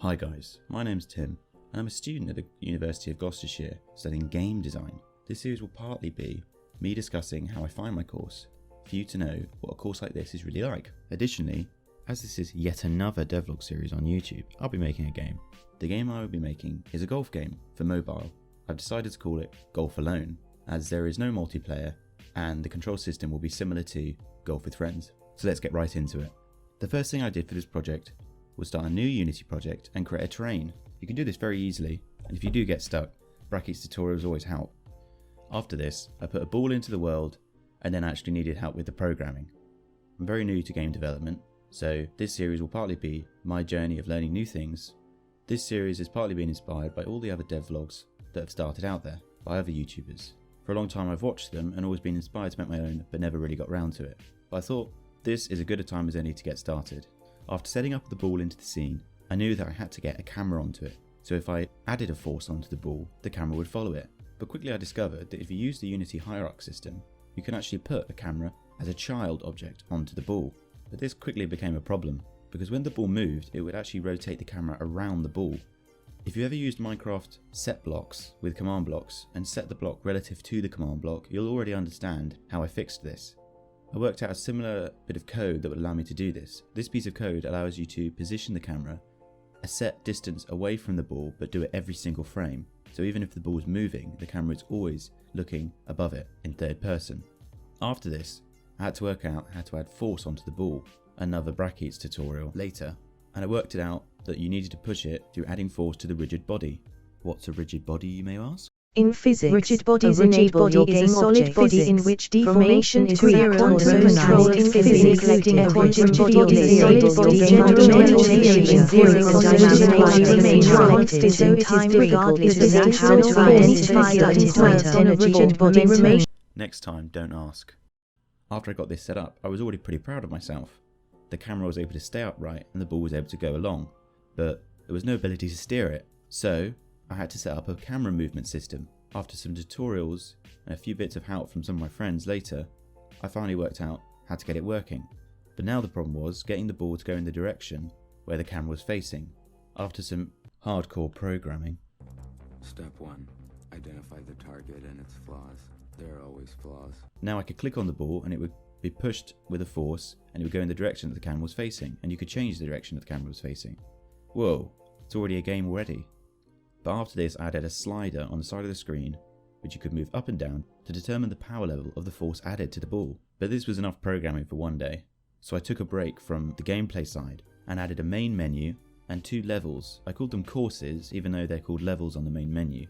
Hi guys, my name's Tim and I'm a student at the University of Gloucestershire studying game design. This series will partly be me discussing how I find my course, for you to know what a course like this is really like. Additionally, as this is yet another devlog series on YouTube, I'll be making a game. The game I will be making is a golf game for mobile. I've decided to call it Golf Alone, as there is no multiplayer and the control system will be similar to Golf with Friends. So let's get right into it. The first thing I did for this project was start a new Unity project and create a terrain. You can do this very easily, and if you do get stuck, Brackett's tutorials always help. After this, I put a ball into the world and then actually needed help with the programming. I'm very new to game development, so this series will partly be my journey of learning new things. This series has partly been inspired by all the other devlogs that have started out there, by other YouTubers. For a long time I've watched them and always been inspired to make my own, but never really got round to it. But I thought this is as good a time as any to get started. After setting up the ball into the scene, I knew that I had to get a camera onto it, so if I added a force onto the ball, the camera would follow it. But quickly I discovered that if you use the Unity hierarchy system, you can actually put a camera as a child object onto the ball. But this quickly became a problem, because when the ball moved, it would actually rotate the camera around the ball. If you ever used Minecraft set blocks with command blocks and set the block relative to the command block, you'll already understand how I fixed this. I worked out a similar bit of code that would allow me to do this. This piece of code allows you to position the camera a set distance away from the ball, but do it every single frame. So even if the ball is moving, the camera is always looking above it in third person. After this, I had to work out how to add force onto the ball, another Brackett's tutorial later, and I worked it out that you needed to push it through adding force to the rigid body. What's a rigid body, you may ask? In physics, rigid bodies enable your game solid body in which deformation is zero and control in physics. A rigid body is a solid body general theory in zero dimension remains constant so it is difficult to identify that on a rigid body remains. Next time, don't ask. After I got this set up, I was already pretty proud of myself. The camera was able to stay upright and the ball was able to go along, but there was no ability to steer it. So I had to set up a camera movement system. After some tutorials and a few bits of help from some of my friends later, I finally worked out how to get it working. But now the problem was getting the ball to go in the direction where the camera was facing. After some hardcore programming. Step 1. Identify the target and its flaws. There are always flaws. Now I could click on the ball and it would be pushed with a force and it would go in the direction that the camera was facing, and you could change the direction that the camera was facing. Whoa, it's already a game already. But after this I added a slider on the side of the screen which you could move up and down to determine the power level of the force added to the ball. But this was enough programming for one day, so I took a break from the gameplay side and added a main menu and 2 levels. I called them courses even though they're called levels on the main menu.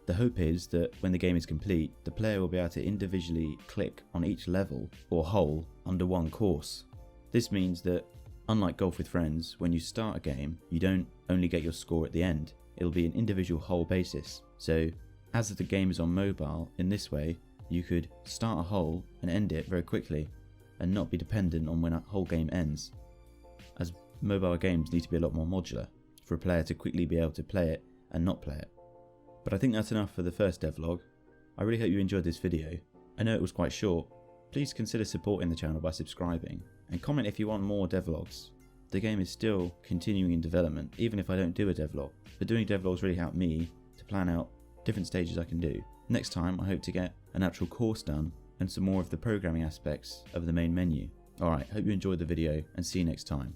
The hope is that when the game is complete, the player will be able to individually click on each level or hole under one course. This means that unlike Golf with Friends, when you start a game, you don't only get your score at the end. It'll be an individual hole basis. So as the game is on mobile, in this way, you could start a hole and end it very quickly and not be dependent on when a whole game ends, as mobile games need to be a lot more modular for a player to quickly be able to play it and not play it. But I think that's enough for the first devlog. I really hope you enjoyed this video. I know it was quite short. Please consider supporting the channel by subscribing and comment if you want more devlogs. The game is still continuing in development, even if I don't do a devlog. But doing devlogs really helped me to plan out different stages I can do. Next time I hope to get an actual course done and some more of the programming aspects of the main menu. Alright, hope you enjoyed the video and see you next time.